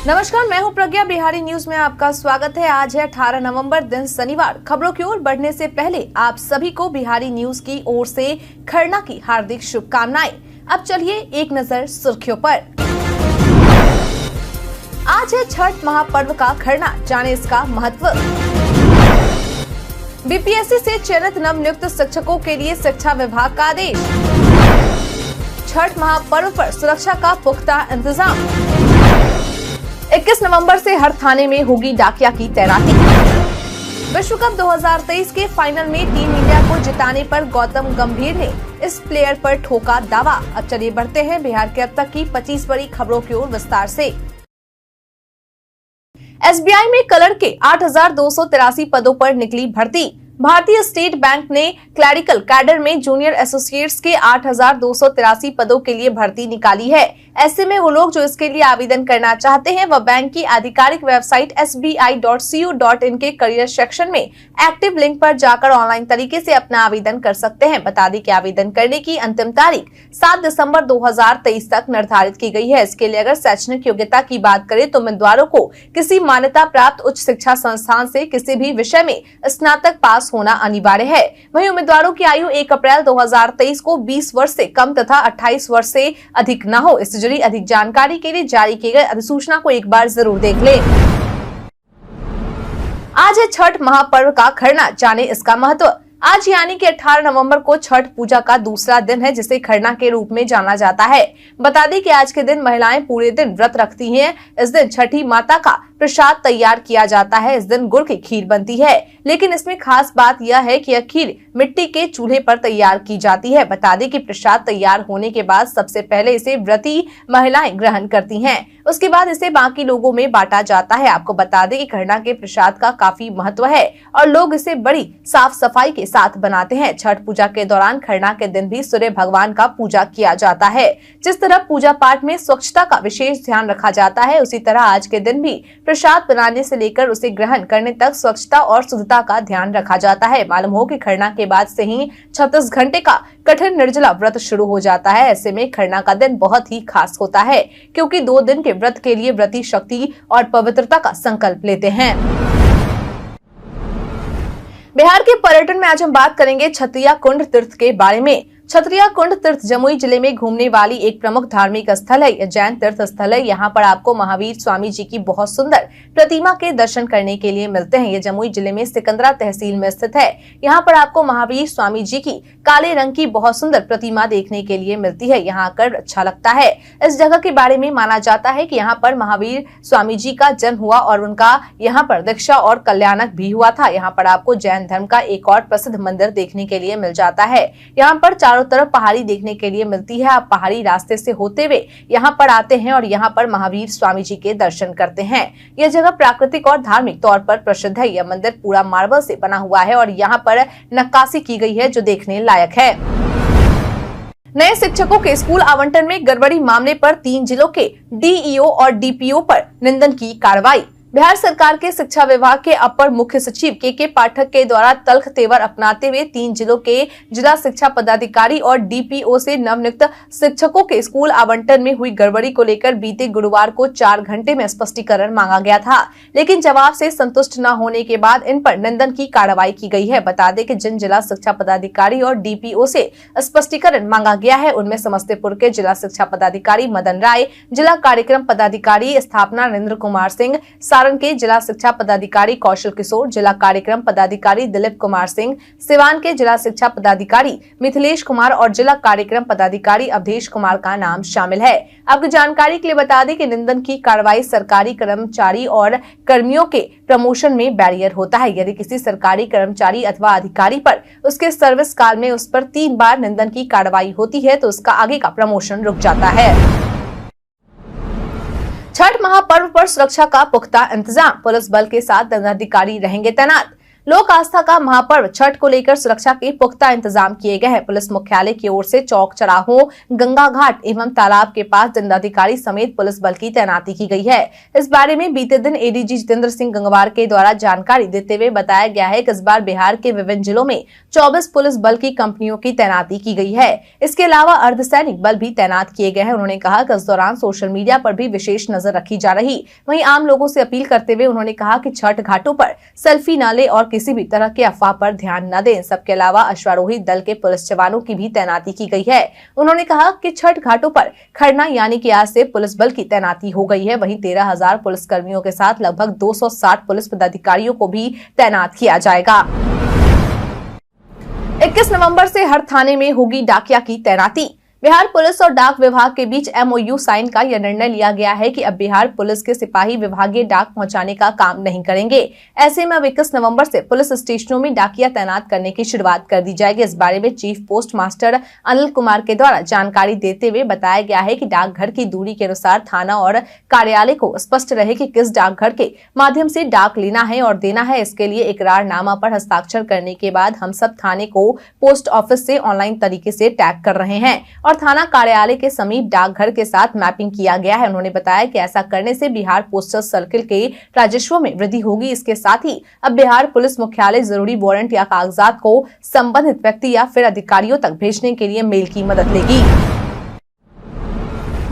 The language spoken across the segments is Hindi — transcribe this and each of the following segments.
नमस्कार, मैं हूं प्रज्ञा। बिहारी न्यूज में आपका स्वागत है। आज है 18 नवंबर, दिन शनिवार। खबरों की ओर बढ़ने से पहले आप सभी को बिहारी न्यूज की ओर से खरना की हार्दिक शुभकामनाएं। अब चलिए एक नजर सुर्खियों पर। आज है छठ महापर्व का खरना, जाने इसका महत्व। बीपीएससी से चयनित नवनियुक्त शिक्षकों के लिए शिक्षा विभाग का आदेश। छठ महापर्व पर सुरक्षा का पुख्ता इंतजाम। 21 नवंबर से हर थाने में होगी डाकिया की तैनाती। विश्व कप 2023 के फाइनल में टीम इंडिया को जिताने पर गौतम गंभीर ने इस प्लेयर पर ठोका दावा। अब चलिए बढ़ते हैं बिहार के अब तक की 25 बड़ी खबरों की ओर विस्तार से। एसबीआई में क्लर्क के 8,283 पदों पर निकली भर्ती। भारतीय स्टेट बैंक ने क्लरिकल कैडर में जूनियर एसोसिएट्स के 8,283 पदों के लिए भर्ती निकाली है। ऐसे में वो लोग जो इसके लिए आवेदन करना चाहते हैं वह बैंक की आधिकारिक वेबसाइट sbi.co.in के करियर सेक्शन में एक्टिव लिंक पर जाकर ऑनलाइन तरीके से अपना आवेदन कर सकते हैं। बता दें कि आवेदन करने की अंतिम तारीख 7 दिसंबर 2023 तक निर्धारित की गई है। इसके लिए अगर शैक्षणिक योग्यता की बात करें तो उम्मीदवारों को किसी मान्यता प्राप्त उच्च शिक्षा संस्थान से किसी भी विषय में स्नातक पास होना अनिवार्य है। वहीं उम्मीदवारों की आयु 1 अप्रैल 2023 को 20 वर्ष से कम तथा 28 वर्ष से अधिक न हो। इससे जुड़ी अधिक जानकारी के लिए जारी की गई अधिसूचना को एक बार जरूर देख लें। आज है छठ महापर्व का खरना, जाने इसका महत्व। आज यानी कि 18 नवंबर को छठ पूजा का दूसरा दिन है, जिसे खरना के रूप में जाना जाता है। बता दें कि आज के दिन महिलाएं पूरे दिन व्रत रखती हैं। इस दिन छठी माता का प्रसाद तैयार किया जाता है। इस दिन गुड़ की खीर बनती है, लेकिन इसमें खास बात यह है कि यह खीर मिट्टी के चूल्हे पर तैयार की जाती है। बता दें कि प्रसाद तैयार होने के बाद सबसे पहले इसे व्रती महिलाएं ग्रहण करती हैं, उसके बाद इसे बाकी लोगों में बांटा जाता है। आपको बता दें कि खरना के प्रसाद का काफी महत्व है और लोग इसे बड़ी साफ सफाई के साथ बनाते हैं। छठ पूजा के दौरान खरना के दिन भी सूर्य भगवान का पूजा किया जाता है। जिस तरह पूजा पाठ में स्वच्छता का विशेष ध्यान रखा जाता है, उसी तरह आज के दिन भी प्रसाद बनाने से लेकर उसे ग्रहण करने तक स्वच्छता और शुद्धता का ध्यान रखा जाता है। मालूम हो कि खरना के बाद से ही 36 घंटे का कठिन निर्जला व्रत शुरू हो जाता है। ऐसे में खरना का दिन बहुत ही खास होता है, क्योंकि 2 दिन के व्रत के लिए व्रती शक्ति और पवित्रता का संकल्प लेते हैं। बिहार के पर्यटन में आज हम बात करेंगे छतरिया कुंड तीर्थ के बारे में। छतरिया कुंड तीर्थ जमुई जिले में घूमने वाली एक प्रमुख धार्मिक स्थल है। यह जैन तीर्थ स्थल है। यहाँ पर आपको महावीर स्वामी जी की बहुत सुंदर प्रतिमा के दर्शन करने के लिए मिलते हैं। यह जमुई जिले में सिकंदरा तहसील में स्थित है। यहाँ पर आपको महावीर स्वामी जी की काले रंग की बहुत सुंदर प्रतिमा देखने के लिए मिलती है। यहाँ आकर अच्छा लगता है। इस जगह के बारे में माना जाता है कि यहाँ पर महावीर स्वामी जी का जन्म हुआ और उनका यहाँ पर दीक्षा और कल्याणक भी हुआ था। यहाँ पर आपको जैन धर्म का एक और प्रसिद्ध मंदिर देखने के लिए मिल जाता है। यहाँ पर चारों तरफ पहाड़ी देखने के लिए मिलती है। आप पहाड़ी रास्ते से होते हुए यहाँ पर आते हैं और यहाँ पर महावीर स्वामी जी के दर्शन करते हैं। यह जगह प्राकृतिक और धार्मिक तौर पर प्रसिद्ध है। यह मंदिर पूरा मार्बल से बना हुआ है और यहाँ पर नक्काशी की गई है, जो देखने लायक है। नए शिक्षकों के स्कूल आवंटन में गड़बड़ी मामले पर 3 जिलों के डीईओ और डीपीओ पर निंदन की कार्रवाई। बिहार सरकार के शिक्षा विभाग के अपर मुख्य सचिव के पाठक के द्वारा तल्ख तेवर अपनाते हुए 3 जिलों के जिला शिक्षा पदाधिकारी और डीपीओ से नवनियुक्त शिक्षकों के स्कूल आवंटन में हुई गड़बड़ी को लेकर बीते गुरुवार को 4 घंटे में स्पष्टीकरण मांगा गया था, लेकिन जवाब से संतुष्ट न होने के बाद इन पर निंदन की कार्रवाई की गई है। बता दें कि जिन जिला शिक्षा पदाधिकारी और डीपीओ से स्पष्टीकरण मांगा गया है, उनमें समस्तीपुर के जिला शिक्षा पदाधिकारी मदन राय, जिला कार्यक्रम पदाधिकारी स्थापना नरेंद्र कुमार सिंह, सारण के जिला शिक्षा पदाधिकारी कौशल किशोर, जिला कार्यक्रम पदाधिकारी दिलीप कुमार सिंह, सिवान के जिला शिक्षा पदाधिकारी मिथिलेश कुमार और जिला कार्यक्रम पदाधिकारी अवधेश कुमार का नाम शामिल है। आपको जानकारी के लिए बता दें कि निंदन की कार्रवाई सरकारी कर्मचारी और कर्मियों के प्रमोशन में बैरियर होता है। यदि किसी सरकारी कर्मचारी अथवा अधिकारी पर उसके सर्विस काल में उस पर 3 बार निंदन की कार्रवाई होती है तो उसका आगे का प्रमोशन रुक जाता है। छठ महापर्व पर सुरक्षा का पुख्ता इंतजाम, पुलिस बल के साथ दंडाधिकारी रहेंगे तैनात। लोक आस्था का महापर्व छठ को लेकर सुरक्षा के पुख्ता इंतजाम किए गए हैं। पुलिस मुख्यालय की ओर से चौक चौराहों, गंगा घाट एवं तालाब के पास दंडाधिकारी समेत पुलिस बल की तैनाती की गई है। इस बारे में बीते दिन एडीजी जितेंद्र सिंह गंगवार के द्वारा जानकारी देते हुए बताया गया है कि इस बार बिहार के विभिन्न जिलों में 24 पुलिस बल की कंपनियों की तैनाती की गई है। इसके अलावा अर्धसैनिक बल भी तैनात किए गए हैं। उन्होंने कहा कि इस दौरान सोशल मीडिया पर भी विशेष नजर रखी जा रही। वहीं आम लोगों से अपील करते हुए उन्होंने कहा कि छठ घाटों पर सेल्फी न ले और किसी भी तरह के अफवाह पर ध्यान न दें। सबके अलावा अश्वारोही दल के पुलिस जवानों की भी तैनाती की गई है। उन्होंने कहा कि छठ घाटों पर खरना यानी कि आज से पुलिस बल की तैनाती हो गई है। वहीं 13,000 पुलिस कर्मियों के साथ लगभग 260 पुलिस पदाधिकारियों को भी तैनात किया जाएगा। 21 नवंबर से हर थाने में होगी डाकिया की तैनाती। बिहार पुलिस और डाक विभाग के बीच MOU साइन का यह निर्णय लिया गया है कि अब बिहार पुलिस के सिपाही विभागीय डाक पहुंचाने का काम नहीं करेंगे। ऐसे में अब 21 नवंबर से पुलिस स्टेशनों में डाकिया तैनात करने की शुरुआत कर दी जाएगी। इस बारे में chief post master Anil Kumar के द्वारा जानकारी देते हुए बताया गया है कि डाकघर की दूरी के अनुसार थाना और कार्यालय को स्पष्ट रहे कि किस डाकघर के माध्यम से डाक लेना है और देना है। इसके लिए इकरारनामा पर हस्ताक्षर करने के बाद हम सब थाने को पोस्ट ऑफिस से ऑनलाइन तरीके से टैग कर रहे हैं और थाना कार्यालय के समीप डाकघर के साथ मैपिंग किया गया है। उन्होंने बताया कि ऐसा करने से बिहार पोस्टल सर्किल के राजस्व में वृद्धि होगी। इसके साथ ही अब बिहार पुलिस मुख्यालय जरूरी वारंट या कागजात को संबंधित व्यक्ति या फिर अधिकारियों तक भेजने के लिए मेल की मदद लेगी।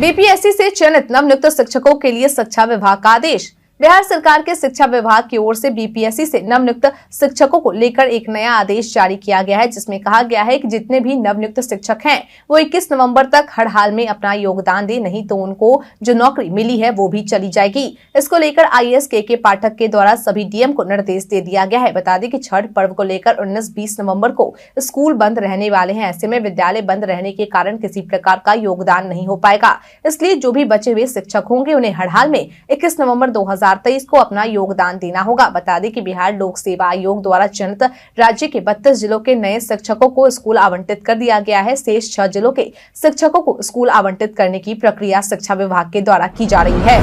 BPSC से चयनित नवनियुक्त शिक्षकों के लिए शिक्षा विभाग का आदेश। बिहार सरकार के शिक्षा विभाग की ओर से BPSC से नवनियुक्त शिक्षकों को लेकर एक नया आदेश जारी किया गया है, जिसमें कहा गया है कि जितने भी नवनियुक्त शिक्षक हैं वो 21 नवंबर तक हर हाल में अपना योगदान दें, नहीं तो उनको जो नौकरी मिली है वो भी चली जाएगी। इसको लेकर IAS KK पाठक के द्वारा सभी DM को निर्देश दे दिया गया है। बता दें कि छठ पर्व को लेकर 19-20 नवम्बर को स्कूल बंद रहने वाले हैं। ऐसे में विद्यालय बंद रहने के कारण किसी प्रकार का योगदान नहीं हो पाएगा। इसलिए जो भी बचे हुए शिक्षक होंगे उन्हें हर हाल में 21 नवंबर 2023 को अपना योगदान देना होगा। बता दें कि बिहार लोक सेवा आयोग द्वारा चयनित राज्य के 32 जिलों के नए शिक्षकों को स्कूल आवंटित कर दिया गया है। शेष 6 जिलों के शिक्षकों को स्कूल आवंटित करने की प्रक्रिया शिक्षा विभाग के द्वारा की जा रही है।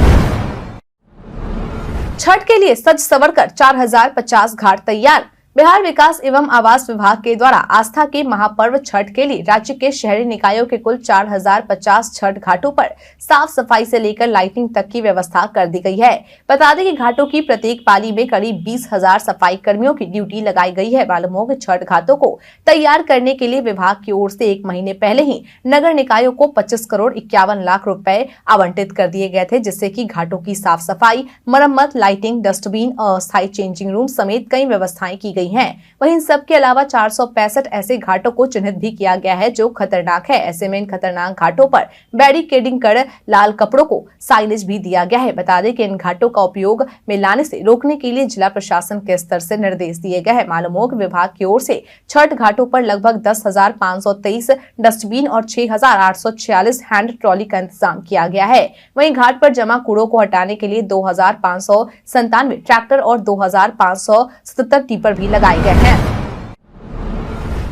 छठ के लिए सज सवर कर 4050 घाट तैयार। बिहार विकास एवं आवास विभाग के द्वारा आस्था के महापर्व छठ के लिए राज्य के शहरी निकायों के कुल 4050 छठ घाटों पर साफ सफाई से लेकर लाइटिंग तक की व्यवस्था कर दी गई है। बता दें कि घाटों की प्रत्येक पाली में करीब 20,000 सफाई कर्मियों की ड्यूटी लगाई गई है। मालूम हो कि छठ घाटों को तैयार करने के लिए विभाग की ओर से 1 महीने पहले ही नगर निकायों को 25 करोड़ 51 लाख रुपए आवंटित कर दिए गए थे, जिससे कि घाटों की साफ सफाई, मरम्मत, लाइटिंग, डस्टबिन, अस्थायी चेंजिंग रूम समेत कई व्यवस्थाएं की गई हैं। वहीं इन सबके अलावा 465 ऐसे घाटों को चिन्हित भी किया गया है जो खतरनाक है। ऐसे में इन खतरनाक घाटों पर बैरिकेडिंग कर लाल कपड़ों को साइनेज भी दिया गया है। बता दें कि इन घाटों का उपयोग में लाने से रोकने के लिए जिला प्रशासन के स्तर से निर्देश दिए गए हैं। मालूम हो कि विभाग की ओर से छठ घाटों पर लगभग 10,523 डस्टबिन और 6,846 हैंड ट्रॉली का इंतजाम किया गया है। वहीं घाट पर जमा कूड़ों को हटाने के लिए 2,597 ट्रैक्टर और 2,577 टिपर भी लगाए गए हैं।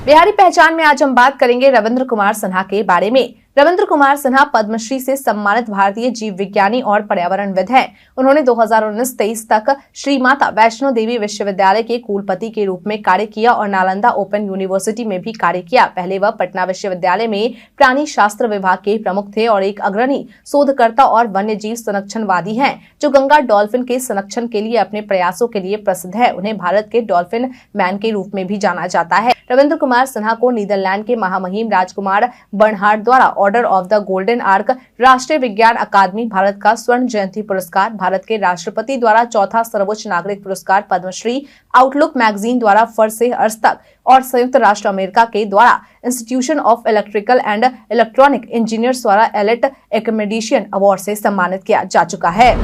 बिहारी पहचान में आज हम बात करेंगे रविंद्र कुमार सिन्हा के बारे में। रविंद्र कुमार सिन्हा पद्मश्री से सम्मानित भारतीय जीव विज्ञानी और पर्यावरणविद हैं। उन्होंने 2019-23 तक श्री माता वैष्णो देवी विश्वविद्यालय के कुलपति के रूप में कार्य किया और नालंदा ओपन यूनिवर्सिटी में भी कार्य किया। पहले वह पटना विश्वविद्यालय में प्राणी शास्त्र विभाग के प्रमुख थे और एक अग्रणी शोधकर्ता और वन्य जीव संरक्षणवादी हैं, जो गंगा डॉल्फिन के संरक्षण के लिए अपने प्रयासों के लिए प्रसिद्ध है। उन्हें भारत के डॉल्फिन मैन के रूप में भी जाना जाता है। रविंद्र कुमार सिन्हा को नीदरलैंड के महामहिम राजकुमार बर्नहार्ड द्वारा order of the golden arc, राष्ट्रीय विज्ञान अकादमी भारत का स्वर्ण जयंती पुरस्कार, भारत के राष्ट्रपति द्वारा चौथा सर्वोच्च नागरिक पुरस्कार पद्मश्री, आउटलुक मैगजीन द्वारा फर से अर्श तक और संयुक्त राष्ट्र अमेरिका के द्वारा institution of electrical and electronic engineers द्वारा एलिट एक्मेडिशन अवार्ड से सम्मानित किया जा चुका है।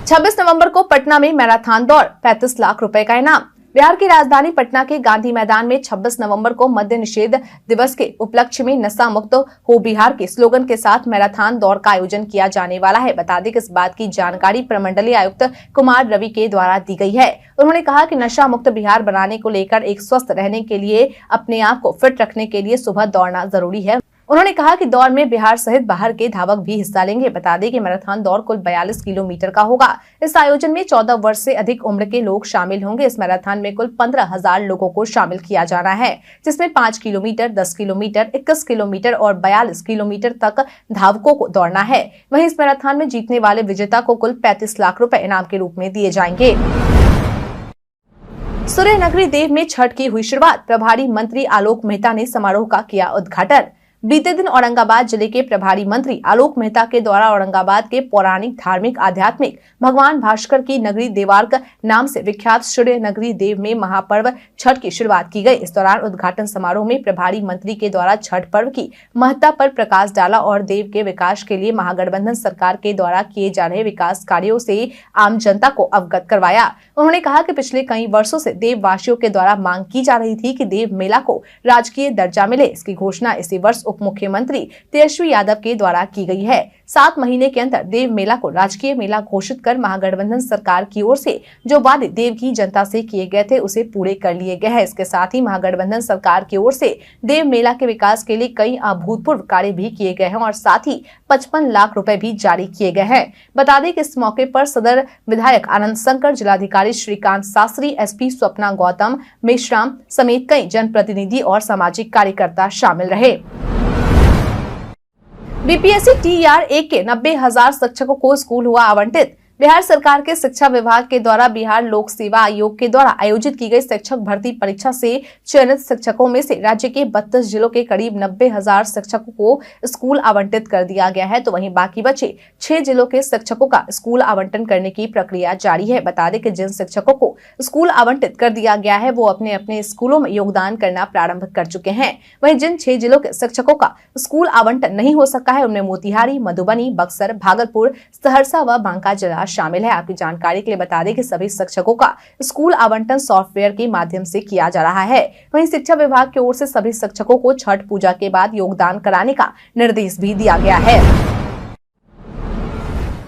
26 नवंबर को पटना में मैराथन दौड़, 35 लाख रुपए का इनाम। बिहार की राजधानी पटना के गांधी मैदान में 26 नवंबर को मद्य निषेध दिवस के उपलक्ष्य में नशा मुक्त हो बिहार के स्लोगन के साथ मैराथन दौड़ का आयोजन किया जाने वाला है। बता दें कि इस बात की जानकारी प्रमंडलीय आयुक्त कुमार रवि के द्वारा दी गई है। उन्होंने कहा कि नशा मुक्त बिहार बनाने को लेकर एक स्वस्थ रहने के लिए, अपने आप को फिट रखने के लिए सुबह दौड़ना जरूरी है। उन्होंने कहा कि दौड़ में बिहार सहित बाहर के धावक भी हिस्सा लेंगे। बता दें कि मैराथन दौड़ कुल 42 किलोमीटर का होगा। इस आयोजन में 14 वर्ष से अधिक उम्र के लोग शामिल होंगे। इस मैराथन में कुल 15,000 लोगों को शामिल किया जाना है, जिसमें 5 किलोमीटर, 10 किलोमीटर, 21 किलोमीटर और 42 किलोमीटर तक धावकों को दौड़ना है। वहीं इस मैराथन में जीतने वाले विजेता को कुल 35 लाख रुपए इनाम के रूप में दिए जाएंगे। सूर्य नगरी देव में छठ की हुई शुरुआत। प्रभारी मंत्री आलोक मेहता ने समारोह का किया उद्घाटन। बीते दिन औरंगाबाद जिले के प्रभारी मंत्री आलोक मेहता के द्वारा औरंगाबाद के पौराणिक, धार्मिक, आध्यात्मिक भगवान भास्कर की नगरी देवार्क नाम से विख्यात सूर्य नगरी देव में महापर्व छठ की शुरुआत की गई। इस दौरान उद्घाटन समारोह में प्रभारी मंत्री के द्वारा छठ पर्व की महत्ता पर प्रकाश डाला और देव के विकास के लिए महागठबंधन सरकार के द्वारा किए जा रहे विकास कार्यों से आम जनता को अवगत करवाया। उन्होंने कहा कि पिछले कई वर्षों से देववासियों के द्वारा मांग की जा रही थी कि देव मेला को राजकीय दर्जा मिले। इसकी घोषणा इसी वर्ष उप मुख्यमंत्री तेजस्वी यादव के द्वारा की गई है। 7 महीने के अंदर देव मेला को राजकीय मेला घोषित कर महागठबंधन सरकार की ओर से जो वादे देव की जनता से किए गए थे उसे पूरे कर लिए गए हैं। इसके साथ ही महागठबंधन सरकार की ओर से देव मेला के विकास के लिए कई अभूतपूर्व कार्य भी किए गए हैं और साथ ही 55 लाख रुपए भी जारी किए गए हैं। बता दें कि इस मौके पर सदर विधायक आनंद शंकर, जिलाधिकारी श्रीकांत शास्त्री, एसपी स्वप्ना गौतम मेश्राम समेत कई जनप्रतिनिधि और सामाजिक कार्यकर्ता शामिल रहे। बीपीएससी TR1 के 90,000 शिक्षकों को स्कूल हुआ आवंटित। बिहार सरकार के शिक्षा विभाग के द्वारा बिहार लोक सेवा आयोग के द्वारा आयोजित की गई शिक्षक भर्ती परीक्षा से चयनित शिक्षकों में से राज्य के 32 जिलों के करीब 90,000 शिक्षकों को स्कूल आवंटित कर दिया गया है। तो वहीं बाकी बचे 6 जिलों के शिक्षकों का स्कूल आवंटन करने की प्रक्रिया जारी है। बता दें कि जिन शिक्षकों को स्कूल आवंटित कर दिया गया है वो अपने अपने स्कूलों में योगदान करना प्रारंभ कर चुके हैं। वहीं जिन 6 जिलों के शिक्षकों का स्कूल आवंटन नहीं हो सका है उनमें मोतिहारी, मधुबनी, बक्सर, भागलपुर, सहरसा व बांका जिला शामिल है। आपकी जानकारी के लिए बता दें कि सभी शिक्षकों का स्कूल आवंटन सॉफ्टवेयर के माध्यम से किया जा रहा है। वहीं शिक्षा विभाग की ओर से सभी शिक्षकों को छठ पूजा के बाद योगदान कराने का निर्देश भी दिया गया है।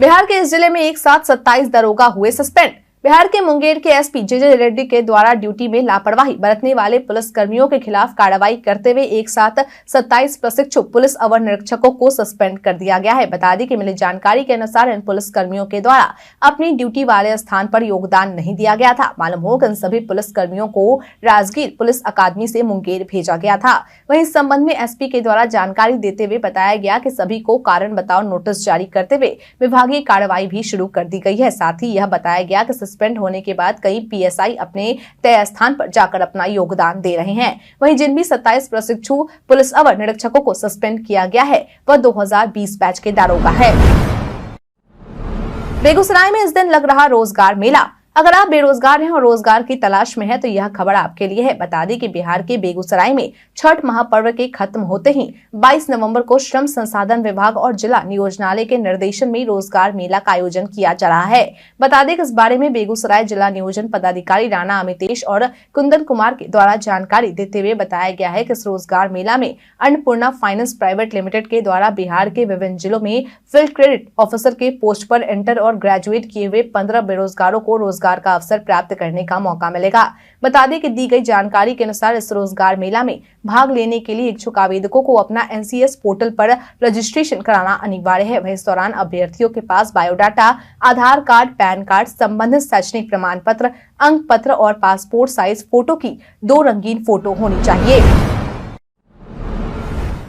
बिहार के इस जिले में एक साथ 27 दरोगा हुए सस्पेंड। बिहार के मुंगेर के एसपी जे रेड्डी के द्वारा ड्यूटी में लापरवाही बरतने वाले पुलिस कर्मियों के खिलाफ कार्रवाई करते हुए एक साथ 27 प्रशिक्षु पुलिस अवर निरीक्षकों को सस्पेंड कर दिया गया है। बता दें कि मिली जानकारी के अनुसार इन पुलिस कर्मियों के द्वारा अपनी ड्यूटी वाले स्थान पर योगदान नहीं दिया गया था। मालूम हो कि इन सभी पुलिस कर्मियों को राजगीर पुलिस अकादमी से मुंगेर भेजा गया था। वहीं इस संबंध में एसपी के द्वारा जानकारी देते हुए बताया गया कि सभी को कारण बताओ नोटिस जारी करते हुए विभागीय कार्रवाई भी शुरू कर दी गई है। साथ ही यह बताया गया कि सस्पेंड होने के बाद कई पीएसआई अपने तय स्थान पर जाकर अपना योगदान दे रहे हैं। वहीं जिन भी 27 प्रशिक्षु पुलिस अवर निरीक्षकों को सस्पेंड किया गया है वह 2020 बैच के दारोगा है। बेगूसराय में इस दिन लग रहा रोजगार मेला। अगर आप बेरोजगार हैं और रोजगार की तलाश में हैं तो यह खबर आपके लिए है। बता दें कि बिहार के बेगूसराय में छठ महापर्व के खत्म होते ही 22 नवंबर को श्रम संसाधन विभाग और जिला नियोजनालय के निर्देशन में रोजगार मेला का आयोजन किया जा रहा है। बता दें कि इस बारे में बेगूसराय जिला नियोजन पदाधिकारी राणा अमितेश और कुंदन कुमार के द्वारा जानकारी देते हुए बताया गया है कि इस रोजगार मेला में अन्नपूर्णा फाइनेंस प्राइवेट लिमिटेड के द्वारा बिहार के विभिन्न जिलों में फील्ड क्रेडिट ऑफिसर के पोस्ट पर इंटर और ग्रेजुएट किए हुए 15 बेरोजगारों को रोजगार का अवसर प्राप्त करने का मौका मिलेगा। बता दें कि दी गई जानकारी के अनुसार इस रोजगार मेला में भाग लेने के लिए इच्छुक आवेदकों को अपना NCS पोर्टल पर रजिस्ट्रेशन कराना अनिवार्य है। वहीं इस दौरान अभ्यर्थियों के पास बायोडाटा, आधार कार्ड, पैन कार्ड, संबंधित शैक्षणिक प्रमाण पत्र, अंक पत्र और पासपोर्ट साइज फोटो की 2 रंगीन फोटो होनी चाहिए।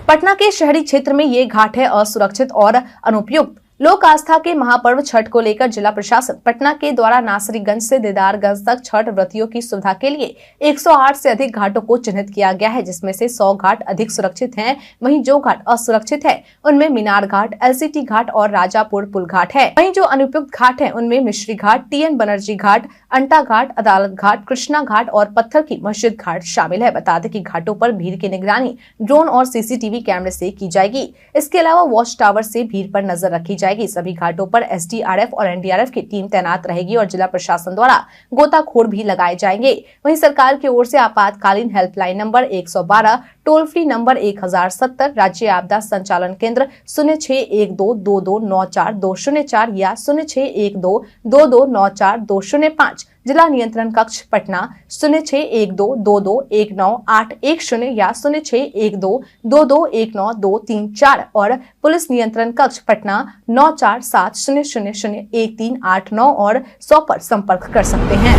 पटना के शहरी क्षेत्र में ये घाट है असुरक्षित और अनुपयुक्त। लोक आस्था के महापर्व छठ को लेकर जिला प्रशासन पटना के द्वारा नासरीगंज से दीदारगंज तक छठ व्रतियों की सुविधा के लिए 108 से अधिक घाटों को चिन्हित किया गया है, जिसमें से 100 घाट अधिक सुरक्षित हैं। वहीं जो घाट असुरक्षित है उनमें मीनार घाट, LCT घाट और राजापुर पुल घाट है। वहीं जो अनुपयुक्त घाट है उनमें मिश्री घाट, TN बनर्जी घाट, अंटा घाट, अदालत घाट, कृष्णा घाट और पत्थर की मस्जिद घाट शामिल है। बता दें कि घाटों पर भीड़ की निगरानी ड्रोन और CCTV कैमरे से की जाएगी। इसके अलावा वॉच टावर से भीड़ पर नजर रखी जाएगी। सभी घाटों पर SDRF और NDRF की टीम तैनात रहेगी और जिला प्रशासन द्वारा गोताखोर भी लगाए जाएंगे। वहीं सरकार की ओर से आपातकालीन helpline number 112, toll free number 1070, राज्य आपदा संचालन केंद्र 06122294 204 या 06122294 205 जिला नियंत्रण कक्ष पटना 061222198110 या 0612221923 और पुलिस नियंत्रण कक्ष पटना 9470001389 और 100 पर संपर्क कर सकते हैं।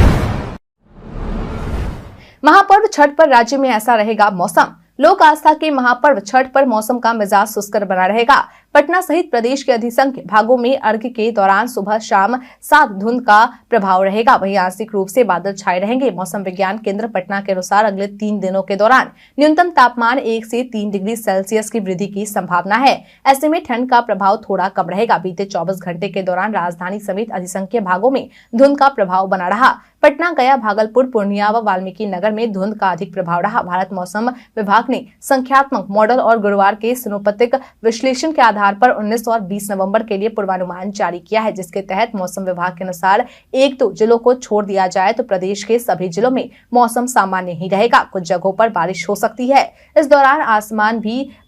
महापर्व छठ पर राज्य में ऐसा रहेगा मौसम। लोक आस्था के महापर्व छठ पर मौसम का मिजाज शुष्क बना रहेगा। पटना सहित प्रदेश के अधिसंख्य भागों में अर्घ्य के दौरान सुबह शाम साथ धुंध का प्रभाव रहेगा। वहीं आंशिक रूप से बादल छाए रहेंगे। मौसम विज्ञान केंद्र पटना के अनुसार अगले 3 दिनों के दौरान न्यूनतम तापमान 1 से 3 डिग्री सेल्सियस की वृद्धि की संभावना है। ऐसे में ठंड का प्रभाव थोड़ा कम रहेगा। बीते 24 घंटे के दौरान राजधानी समेत अधिसंख्य भागों में धुंध का प्रभाव बना रहा। पटना, गया, भागलपुर, पूर्णिया व वाल्मीकि नगर में धुंध का अधिक प्रभाव रहा। भारत मौसम विभाग ने संख्यात्मक मॉडल और गुरुवार के सिनोप्टिक विश्लेषण के आधार पर 19 और 20 नवंबर के लिए पूर्वानुमान जारी किया है, जिसके तहत मौसम विभाग के अनुसार 1-2 जिलों को छोड़ दिया जाए तो प्रदेश के सभी जिलों में मौसम सामान्य ही रहेगा। कुछ जगहों पर बारिश हो सकती है। इस दौरान आसमान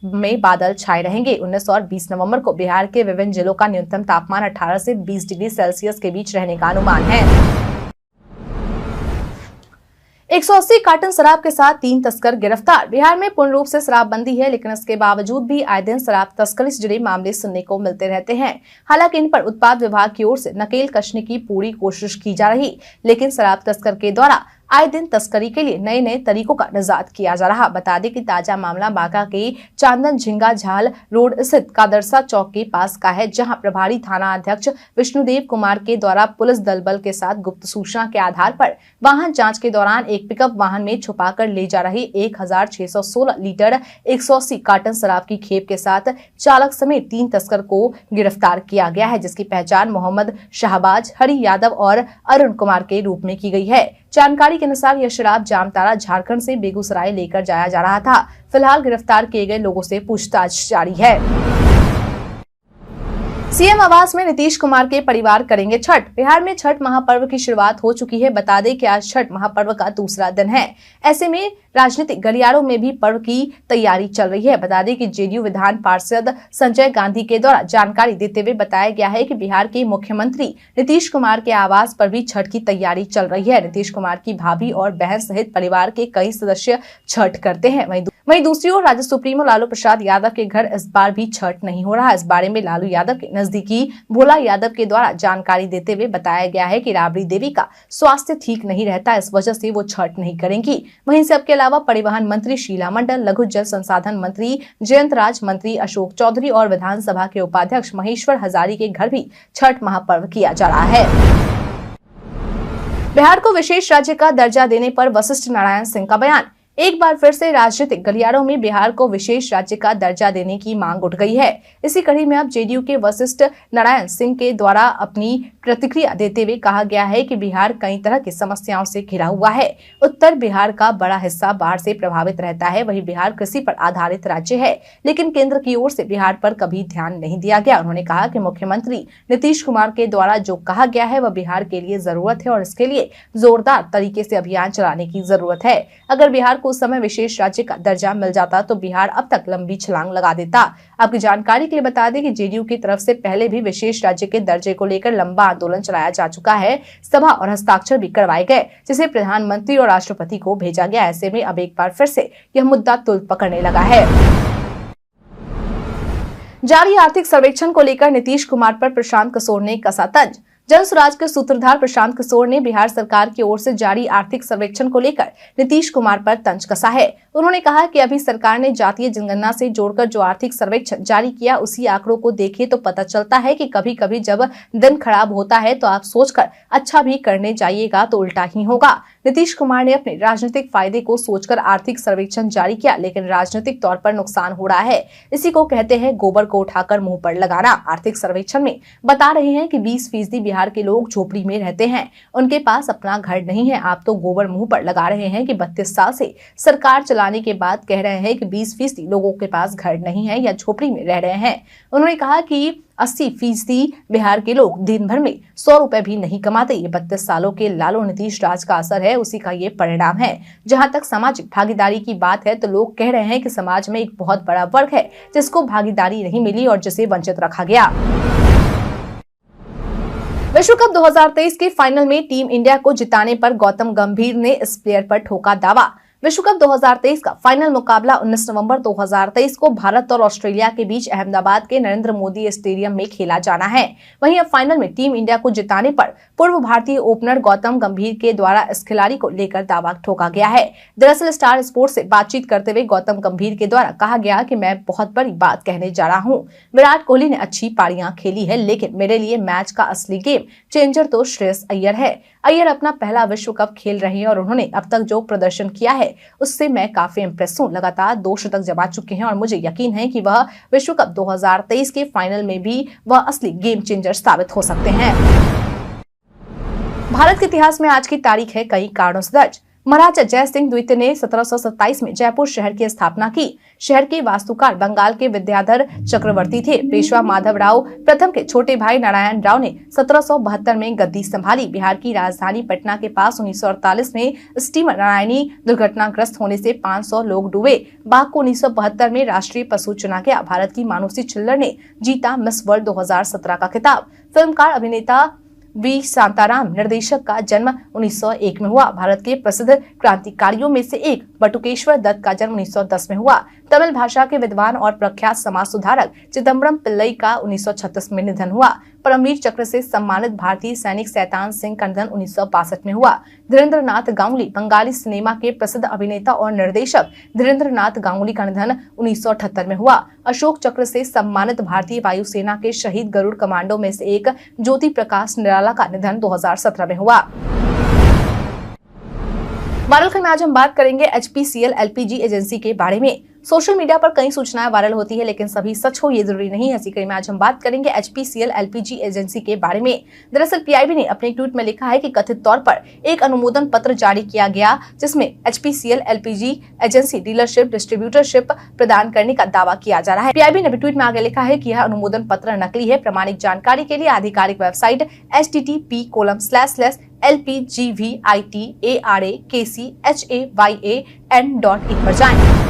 में बादल छाए रहेंगे। 19 और 20 नवंबर को बिहार के विभिन्न जिलों का न्यूनतम तापमान 18 से 20 डिग्री सेल्सियस के बीच रहने का अनुमान है। 180 कार्टन शराब के साथ 3 तस्कर गिरफ्तार। बिहार में पूर्ण रूप से शराबबंदी है, लेकिन इसके बावजूद भी आए दिन शराब तस्करी से जुड़े मामले सुनने को मिलते रहते हैं। हालांकि इन पर उत्पाद विभाग की ओर से नकेल कसने की पूरी कोशिश की जा रही, लेकिन शराब तस्कर के द्वारा आए दिन तस्करी के लिए नए नए तरीकों का निजात किया जा रहा। बता दें कि ताजा मामला बांका के चांदन झिंगा झाल रोड स्थित कादरसा चौक के पास का है, जहां प्रभारी थाना अध्यक्ष विष्णुदेव कुमार के द्वारा पुलिस दल बल के साथ गुप्त सूचना के आधार पर वाहन जांच के दौरान एक पिकअप वाहन में छुपाकर ले जा रही 1616 लीटर 180 कार्टन शराब की खेप के साथ चालक समेत 3 तस्कर को गिरफ्तार किया गया है, जिसकी पहचान मोहम्मद शाहबाज, हरि यादव और अरुण कुमार के रूप में की गई है। जानकारी के अनुसार यह शराब जामताड़ा झारखंड से बेगूसराय लेकर जाया जा रहा था। फिलहाल गिरफ्तार किए गए लोगों से पूछताछ जारी है। सीएम आवास में नीतीश कुमार के परिवार करेंगे छठ। बिहार में छठ महापर्व की शुरुआत हो चुकी है। बता दें कि आज छठ महापर्व का दूसरा दिन है। ऐसे में राजनीतिक गलियारों में भी पर्व की तैयारी चल रही है। बता दें कि जेडीयू विधान पार्षद संजय गांधी के द्वारा जानकारी देते हुए बताया गया है कि बिहार के मुख्यमंत्री नीतीश कुमार के आवास पर भी छठ की तैयारी चल रही है। नीतीश कुमार की भाभी और बहन सहित परिवार के कई सदस्य छठ करते हैं। वहीं दूसरी ओर राज्य सुप्रीमो लालू प्रसाद यादव के घर इस बार भी छठ नहीं हो रहा। इस बारे में लालू यादव के नजदीकी भोला यादव के द्वारा जानकारी देते हुए बताया गया है कि राबड़ी देवी का स्वास्थ्य ठीक नहीं रहता, इस वजह से वो छठ नहीं करेंगी। वहीं सबके अलावा परिवहन मंत्री शीला मंडल, लघु जल संसाधन मंत्री जयंत राज, मंत्री अशोक चौधरी और विधानसभा के उपाध्यक्ष महेश्वर हजारी के घर भी छठ महापर्व किया जा रहा है। बिहार को विशेष राज्य का दर्जा देने पर वशिष्ठ नारायण सिंह का बयान। एक बार फिर से राजनीतिक गलियारों में बिहार को विशेष राज्य का दर्जा देने की मांग उठ गई है। इसी कड़ी में अब जेडीयू के वशिष्ठ नारायण सिंह के द्वारा अपनी प्रतिक्रिया देते हुए कहा गया है कि बिहार कई तरह की समस्याओं से घिरा हुआ है। उत्तर बिहार का बड़ा हिस्सा बाढ़ से प्रभावित रहता है। वहीं बिहार कृषि पर आधारित राज्य है, लेकिन केंद्र की ओर से बिहार पर कभी ध्यान नहीं दिया गया। उन्होंने कहा कि मुख्यमंत्री नीतीश कुमार के द्वारा जो कहा गया है वह बिहार के लिए जरूरत है और इसके लिए जोरदार तरीके से अभियान चलाने की जरूरत है। अगर बिहार को उस समय विशेष राज्य का दर्जा मिल जाता तो बिहार अब तक लंबी छलांग लगा देता। आपकी जानकारी के लिए बता दें कि जेडीयू की तरफ से पहले भी विशेष राज्य के दर्जे को लेकर लंबा आंदोलन चलाया जा चुका है। सभा और हस्ताक्षर भी करवाए गए, जिसे प्रधानमंत्री और राष्ट्रपति को भेजा गया। ऐसे में अब एक बार फिर से यह मुद्दा तुल पकड़ने लगा है। जारी आर्थिक सर्वेक्षण को लेकर नीतीश कुमार पर प्रशांत किशोर ने कसा तंज। जन स्वराज के सूत्रधार प्रशांत किशोर ने बिहार सरकार की ओर से जारी आर्थिक सर्वेक्षण को लेकर नीतीश कुमार पर तंज कसा है। उन्होंने कहा कि अभी सरकार ने जातीय जनगणना से जोड़कर जो आर्थिक सर्वेक्षण जारी किया, उसी आंकड़ों को देखिए तो पता चलता है कि कभी कभी जब दिन खराब होता है तो आप सोचकर अच्छा भी करने जाइएगा तो उल्टा ही होगा। नीतीश कुमार ने अपने राजनीतिक फायदे को सोचकर आर्थिक सर्वेक्षण जारी किया, लेकिन राजनीतिक तौर पर नुकसान हो रहा है। इसी को कहते हैं गोबर को उठाकर मुंह पर लगाना। आर्थिक सर्वेक्षण में बता रहे हैं कि 20% बिहार के लोग झोपड़ी में रहते हैं, उनके पास अपना घर नहीं है। आप तो गोबर मुंह पर लगा रहे हैं कि 32 साल से सरकार चलाने के बाद कह रहे हैं कि 20% लोगों के पास घर नहीं है या झोपड़ी में रह रहे हैं। उन्होंने कहा कि 80% बिहार के लोग दिन भर में 100 रुपए भी नहीं कमाते। ये 32 सालों के लालू नीतीश राज का असर है, उसी का ये परिणाम है। जहां तक सामाजिक भागीदारी की बात है तो लोग कह रहे हैं कि समाज में एक बहुत बड़ा वर्ग है जिसको भागीदारी नहीं मिली और जिसे वंचित रखा गया। विश्व कप 2023 के फाइनल में टीम इंडिया को जिताने पर गौतम गंभीर ने इस प्लेयर पर ठोका दावा। विश्व कप 2023 का फाइनल मुकाबला 19 नवंबर 2023 को भारत और ऑस्ट्रेलिया के बीच अहमदाबाद के नरेंद्र मोदी स्टेडियम में खेला जाना है। वहीं अब फाइनल में टीम इंडिया को जिताने पर पूर्व भारतीय ओपनर गौतम गंभीर के द्वारा इस खिलाड़ी को लेकर दावा ठोका गया है। दरअसल स्टार स्पोर्ट्स से बातचीत करते हुए गौतम गंभीर के द्वारा कहा गया कि मैं बहुत बड़ी बात कहने जा रहा हूँ। विराट कोहली ने अच्छी पारियां खेली है, लेकिन मेरे लिए मैच का असली गेम चेंजर तो श्रेयस अय्यर है। अय्यर अपना पहला विश्व कप खेल रहे हैं और उन्होंने अब तक जो प्रदर्शन किया है उससे मैं काफी इंप्रेस हूं। लगातार 2 शतक जमा चुके हैं और मुझे यकीन है कि वह विश्व कप 2023 के फाइनल में भी वह असली गेम चेंजर साबित हो सकते हैं। भारत के इतिहास में आज की तारीख है कई कारणों से दर्ज। महाराजा जय सिंह द्वितीय ने 1727 में जयपुर शहर की स्थापना की। शहर के वास्तुकार बंगाल के विद्याधर चक्रवर्ती थे। पेशवा माधव राव प्रथम के छोटे भाई नारायण राव ने 1772 में गद्दी संभाली। बिहार की राजधानी पटना के पास 1948 में स्टीमर नारायणी दुर्घटनाग्रस्त होने से 500 लोग डूबे। बाघ को 1972 में राष्ट्रीय पशु चुना गया। भारत की मानुषी छिल्लर ने जीता मिस वर्ल्ड 2017 का खिताब। फिल्मकार अभिनेता वी शांताराम निर्देशक का जन्म 1901 में हुआ। भारत के प्रसिद्ध क्रांतिकारियों में से एक बटुकेश्वर दत्त का जन्म 1910 में हुआ। तमिल भाषा के विद्वान और प्रख्यात समाज सुधारक चिदम्बरम पिल्लई का 1936 में निधन हुआ। परमवीर चक्र से सम्मानित भारतीय सैनिक शैतान सिंह का निधन 1962 में हुआ। धीरेन्द्र नाथ गांगुली बंगाली सिनेमा के प्रसिद्ध अभिनेता और निर्देशक धीरेन्द्र नाथ गांगुली का निधन 1978 में हुआ। अशोक चक्र से सम्मानित भारतीय वायुसेना के शहीद गरुड़ कमांडो में से एक ज्योति प्रकाश निराला का निधन 2017 में हुआ। बारलखंड में आज हम बात करेंगे HPCL LPG एजेंसी के बारे में। सोशल मीडिया पर कई सूचनाएं वायरल होती है, लेकिन सभी सच हो ये जरूरी नहीं है। इसी कड़ी में आज हम बात करेंगे HPCL LPG एजेंसी के बारे में। दरअसल PIB ने अपने ट्वीट में लिखा है कि कथित तौर पर एक अनुमोदन पत्र जारी किया गया, जिसमें HPCL LPG agency dealership distributorship प्रदान करने का दावा किया जा रहा है। PIB ने ट्वीट में आगे लिखा है कि यह अनुमोदन पत्र नकली है। प्रामाणिक जानकारी के लिए आधिकारिक वेबसाइट http://lpgvitarakchayan.in पर जाएं।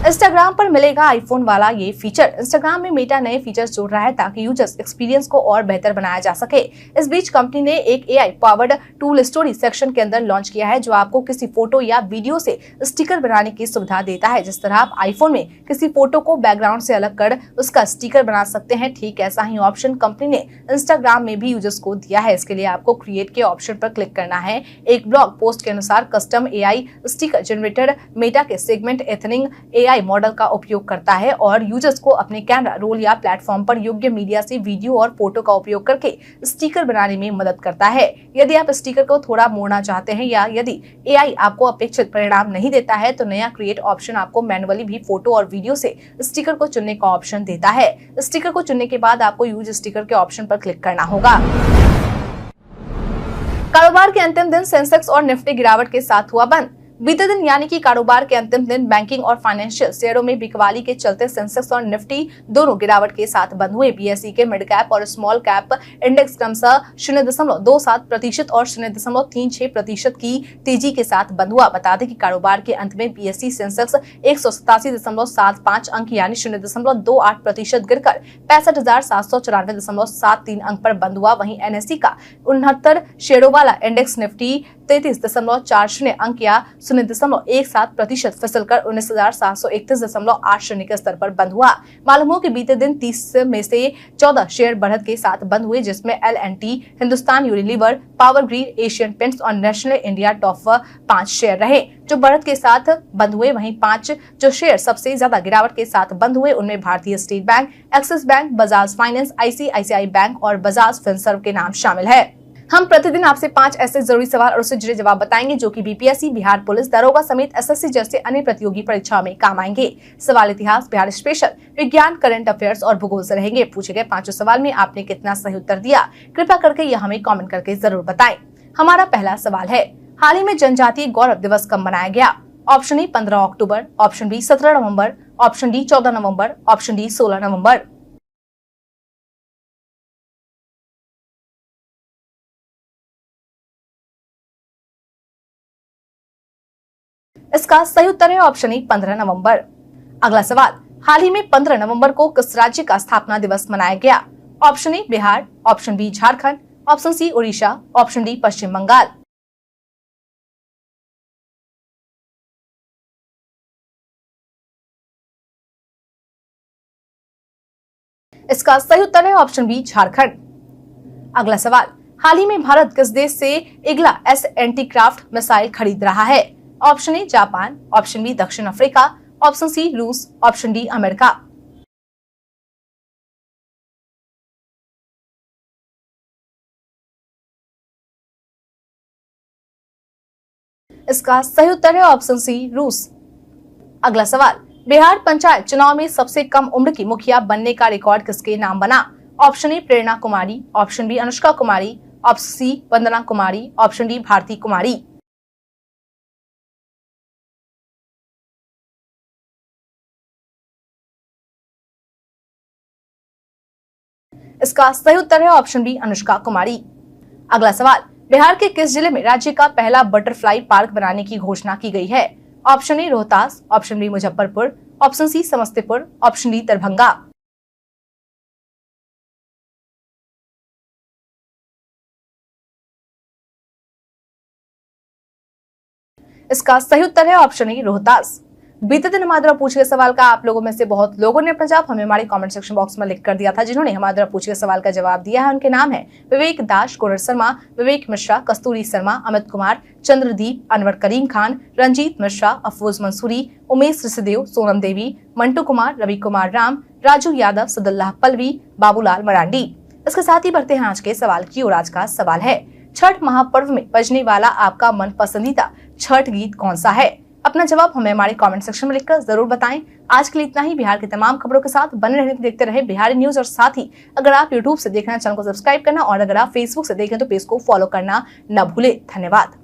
इंस्टाग्राम पर मिलेगा आईफोन वाला ये फीचर। इंस्टाग्राम में मेटा नए फीचर्स जोड़ रहा है ताकि यूजर्स एक्सपीरियंस को और बेहतर बनाया जा सके। इस बीच कंपनी ने एक AI powered tool story section के अंदर लॉन्च किया है, जो आपको किसी फोटो या वीडियो से स्टिकर बनाने की सुविधा देता है। जिस तरह आप आईफोन में किसी फोटो को बैकग्राउंड से अलग कर उसका स्टिकर बना सकते हैं, ठीक ऐसा ही ऑप्शन कंपनी ने इंस्टाग्राम में भी यूजर्स को दिया है। इसके लिए आपको क्रिएट के ऑप्शन पर क्लिक करना है। एक ब्लॉग पोस्ट के अनुसार custom AI sticker generator Meta के सेगमेंट एथनिंग AI मॉडल का उपयोग करता है और यूजर्स को अपने कैमरा रोल या प्लेटफॉर्म पर योग्य मीडिया से वीडियो और फोटो का उपयोग करके स्टिकर बनाने में मदद करता है। यदि आप स्टिकर को थोड़ा मोड़ना चाहते हैं या यदि AI आपको अपेक्षित परिणाम नहीं देता है, तो नया क्रिएट ऑप्शन आपको मैनुअली भी फोटो और वीडियो से स्टिकर को चुनने का ऑप्शन देता है। स्टिकर को चुनने के बाद आपको यूज स्टिकर के ऑप्शन पर क्लिक करना होगा। कारोबार के अंतिम दिन सेंसेक्स और निफ्टी गिरावट के साथ हुआ बंद। बीते दिन यानी कि कारोबार के अंतिम दिन बैंकिंग और फाइनेंशियल शेयरों में बिकवाली के चलते सेंसेक्स और निफ्टी दोनों गिरावट के साथ बंद हुए। BSE के मिड कैप और स्मॉल कैप इंडेक्स क्रमशः 0.27% और 0.36% की तेजी के साथ बंद हुआ। बता दें कि कारोबार के अंत में BSE सेंसेक्स 187.75 अंक यानी 0.28% गिरकर 65,794.73 अंक पर बंद हुआ। वहीं NSE का 69 शेयरों वाला इंडेक्स निफ्टी 33.40 अंक या 0.17% फिसलकर 19,731.80 के स्तर पर बंद हुआ। मालूम हो कि बीते दिन 30 में से 14 शेयर बढ़त के साथ बंद हुए, जिसमें L&T, Hindustan Unilever, power grid, Asian paints और नेशनल इंडिया टॉप 5 शेयर रहे जो बढ़त के साथ बंद हुए। वहीं 5 जो शेयर सबसे ज्यादा गिरावट के साथ बंद हुए, उनमें भारतीय state bank, axis bank, Bajaj finance, ICICI bank और बजाज फिनसर्व के नाम शामिल है। हम प्रतिदिन आपसे 5 ऐसे जरूरी सवाल और उससे जुड़े जवाब बताएंगे जो कि BPSC, बिहार पुलिस, दरोगा समेत SSC जैसे अन्य प्रतियोगी परीक्षाओं में काम आएंगे। सवाल इतिहास, बिहार स्पेशल, विज्ञान, करंट अफेयर्स और भूगोल से रहेंगे। पूछे गए 5 सवाल में आपने कितना सही उत्तर दिया, कृपया करके यह हमें कमेंट करके जरूर बताएं। हमारा पहला सवाल है, हाल ही में जनजातीय गौरव दिवस कब मनाया गया? ऑप्शन ए 15 अक्टूबर, ऑप्शन बी 17 नवंबर, ऑप्शन डी 14 नवंबर, ऑप्शन डी 16 नवंबर। इसका सही उत्तर है ऑप्शन ए 15 नवंबर। अगला सवाल, हाल ही में 15 नवंबर को किस राज्य का स्थापना दिवस मनाया गया? Option A Bihar, option B Jharkhand, option C Orissa, option D Paschim Bangal. इसका सही उत्तर है ऑप्शन बी झारखंड। अगला सवाल, हाल ही में भारत किस देश से Igla S anti craft missile खरीद रहा है? Option A Japan, option B दक्षिण अफ्रीका, ऑप्शन सी रूस, ऑप्शन डी अमेरिका। इसका सही उत्तर है ऑप्शन सी रूस। अगला सवाल, बिहार पंचायत चुनाव में सबसे कम उम्र की मुखिया बनने का रिकॉर्ड किसके नाम बना? Option A Prerna Kumari, option B Anushka Kumari, option C Vandana Kumari, option D Bharti Kumari. इसका सही उत्तर है ऑप्शन बी अनुष्का कुमारी। अगला सवाल, बिहार के किस जिले में राज्य का पहला बटरफ्लाई पार्क बनाने की घोषणा की गई है? Option A Rohtas, option B Muzaffarpur, option C Samastipur, option D Darbhanga. इसका सही उत्तर है ऑप्शन ए रोहतास। बीते दिन हमारे द्वारा पूछे गए सवाल का आप लोगों में से बहुत लोगों ने अपना जवाब हमें हमारे कमेंट सेक्शन बॉक्स में लिख कर दिया था। जिन्होंने हमारे द्वारा पूछे गए सवाल का जवाब दिया है उनके नाम है विवेक दास, कुंवर शर्मा, विवेक मिश्रा, कस्तूरी शर्मा, अमित कुमार, चंद्रदीप, अनवर करीम खान, रंजीत मिश्रा, अफरोज मंसूरी, उमेश ऋषिदेव, सोनम देवी, मंटू कुमार, रवि कुमार राम, राजू यादव, सदुल्लाह पलवी, बाबूलाल मरांडी। इसके साथ ही बढ़ते हैं आज के सवाल की और आज का सवाल है, छठ महापर्व में बजने वाला आपका मन पसंदीदा छठ गीत कौन सा है? अपना जवाब हमें हमारे कमेंट सेक्शन में लिखकर जरूर बताएं। आज के लिए इतना ही। बिहार की तमाम खबरों के साथ बने रहने देखते रहे बिहारी न्यूज। और साथ ही अगर आप यूट्यूब से देख रहे हैं चैनल को सब्सक्राइब करना और अगर आप फेसबुक से देखें तो पेज को फॉलो करना न भूले। धन्यवाद।